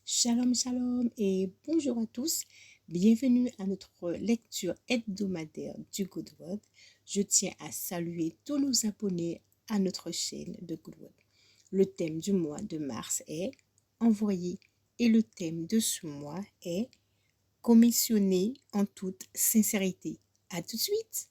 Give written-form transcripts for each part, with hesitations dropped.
Shalom, shalom et bonjour à tous. Bienvenue à notre lecture hebdomadaire du Good Word. Je tiens à saluer tous nos abonnés à notre chaîne de Good Word. Le thème du mois de mars est envoyé et le thème de ce mois est commissionné en toute sincérité. À tout de suite.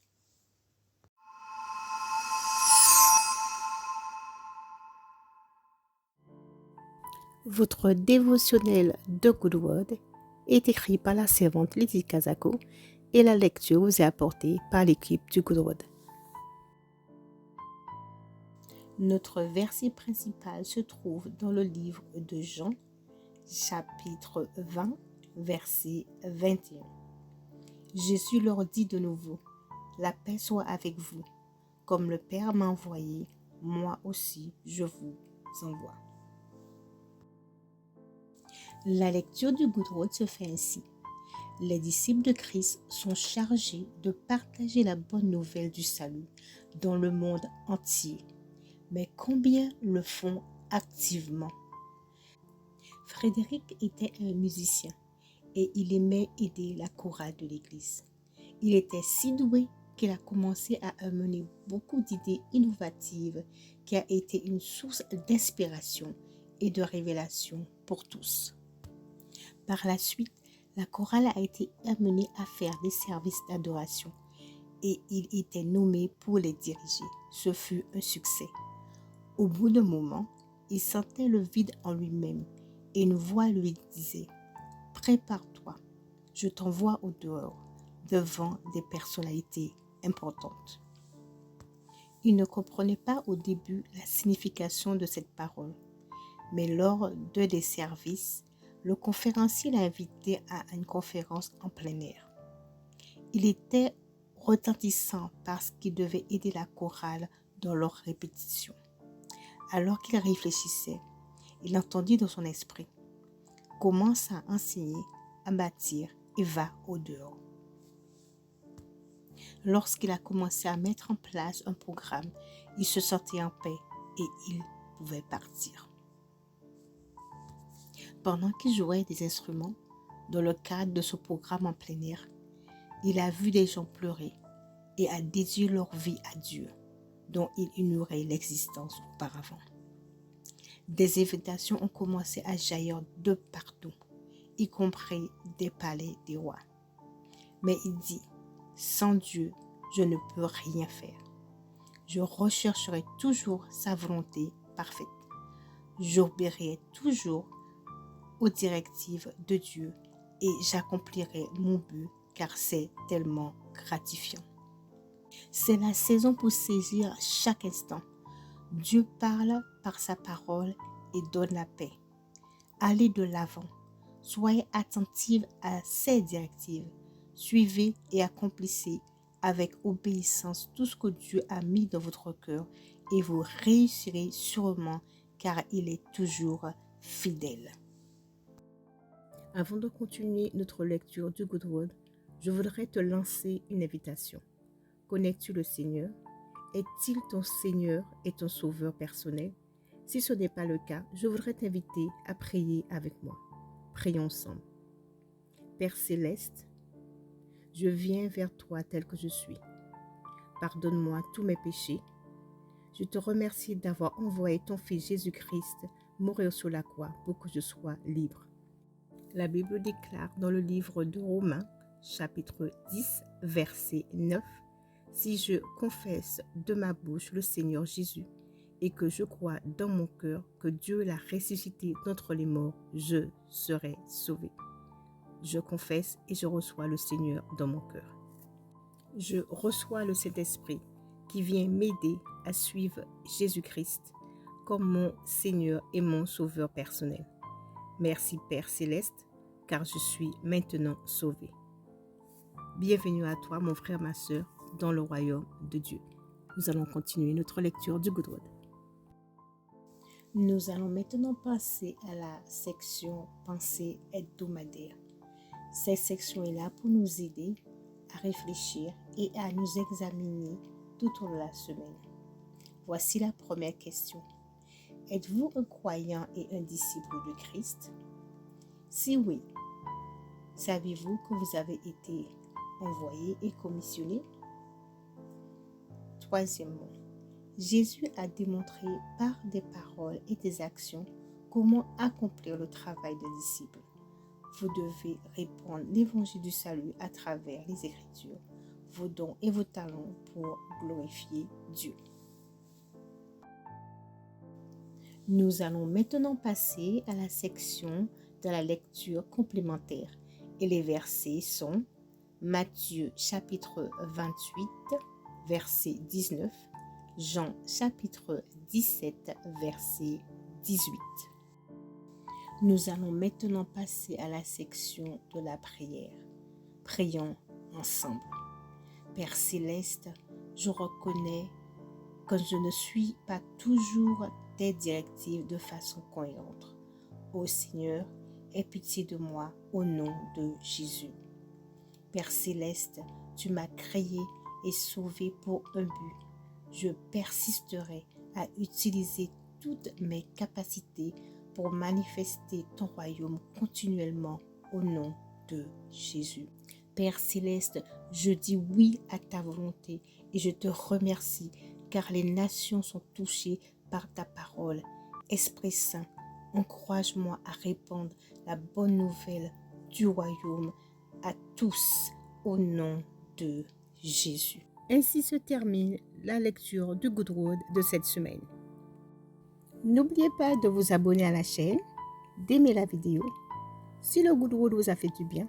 Votre dévotionnel de Good Word est écrit par la servante Lydie Kazako et la lecture vous est apportée par l'équipe du Good Word. Notre verset principal se trouve dans le livre de Jean, chapitre 20, verset 21. Jésus leur dit de nouveau, « La paix soit avec vous. Comme le Père m'a envoyé, moi aussi je vous envoie. » La lecture du Good Word se fait ainsi. Les disciples de Christ sont chargés de partager la bonne nouvelle du salut dans le monde entier. Mais combien le font activement? Frédéric était un musicien et il aimait aider la chorale de l'église. Il était si doué qu'il a commencé à amener beaucoup d'idées innovatives qui a été une source d'inspiration et de révélation pour tous. Par la suite, la chorale a été amenée à faire des services d'adoration et il était nommé pour les diriger. Ce fut un succès. Au bout d'un moment, il sentait le vide en lui-même et une voix lui disait « Prépare-toi, je t'envoie au dehors, devant des personnalités importantes. » Il ne comprenait pas au début la signification de cette parole, mais lors d'un des services, le conférencier l'a invité à une conférence en plein air. Il était retentissant parce qu'il devait aider la chorale dans leur répétition. Alors qu'il réfléchissait, il entendit dans son esprit « Commence à enseigner, à bâtir et va au dehors. » Lorsqu'il a commencé à mettre en place un programme, il se sentait en paix et il pouvait partir. Pendant qu'il jouait des instruments, dans le cadre de ce programme en plein air, il a vu des gens pleurer et a dédié leur vie à Dieu, dont il ignorait l'existence auparavant. Des invitations ont commencé à jaillir de partout, y compris des palais des rois. Mais il dit, sans Dieu, je ne peux rien faire. Je rechercherai toujours sa volonté parfaite. J'obéirai toujours aux directives de Dieu et j'accomplirai mon but car c'est tellement gratifiant. C'est la saison pour saisir chaque instant. Dieu parle par sa parole et donne la paix. Allez de l'avant. Soyez attentifs à ses directives. Suivez et accomplissez avec obéissance tout ce que Dieu a mis dans votre cœur et vous réussirez sûrement car il est toujours fidèle. Avant de continuer notre lecture du Good Word, je voudrais te lancer une invitation. Connais-tu le Seigneur? Est-il ton Seigneur et ton Sauveur personnel? Si ce n'est pas le cas, je voudrais t'inviter à prier avec moi. Prions ensemble. Père Céleste, je viens vers toi tel que je suis. Pardonne-moi tous mes péchés. Je te remercie d'avoir envoyé ton Fils Jésus-Christ mourir sur la croix pour que je sois libre. La Bible déclare dans le livre de Romains, chapitre 10, verset 9, « Si je confesse de ma bouche le Seigneur Jésus et que je crois dans mon cœur que Dieu l'a ressuscité d'entre les morts, je serai sauvé. » Je confesse et je reçois le Seigneur dans mon cœur. Je reçois le Saint-Esprit qui vient m'aider à suivre Jésus-Christ comme mon Seigneur et mon Sauveur personnel. Merci Père Céleste, car je suis maintenant sauvé. Bienvenue à toi, mon frère, ma sœur, dans le royaume de Dieu. Nous allons continuer notre lecture du Good Word. Nous allons maintenant passer à la section pensée hebdomadaire. Cette section est là pour nous aider à réfléchir et à nous examiner tout au long de la semaine. Voici la première question. Êtes-vous un croyant et un disciple de Christ? Si oui, savez-vous que vous avez été envoyé et commissionné? Troisièmement, Jésus a démontré par des paroles et des actions comment accomplir le travail de disciple. Vous devez répandre l'évangile du salut à travers les Écritures, vos dons et vos talents pour glorifier Dieu. Nous allons maintenant passer à la section de la lecture complémentaire et les versets sont Matthieu chapitre 28, verset 19, Jean chapitre 17, verset 18. Nous allons maintenant passer à la section de la prière. Prions ensemble. Père céleste, je reconnais que je ne suis pas toujours tes directives de façon cohérente. Ô Seigneur, aie pitié de moi au nom de Jésus. Père céleste, tu m'as créé et sauvé pour un but. Je persisterai à utiliser toutes mes capacités pour manifester ton royaume continuellement au nom de Jésus. Père céleste, je dis oui à ta volonté et je te remercie car les nations sont touchées par ta parole. Esprit Saint, encourage-moi à répandre la bonne nouvelle du royaume à tous au nom de Jésus. Ainsi se termine la lecture du Good Road de cette semaine. N'oubliez pas de vous abonner à la chaîne, d'aimer la vidéo. Si le Good Road vous a fait du bien,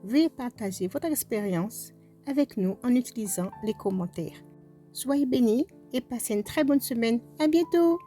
veuillez partager votre expérience avec nous en utilisant les commentaires. Soyez bénis et passez une très bonne semaine. À bientôt!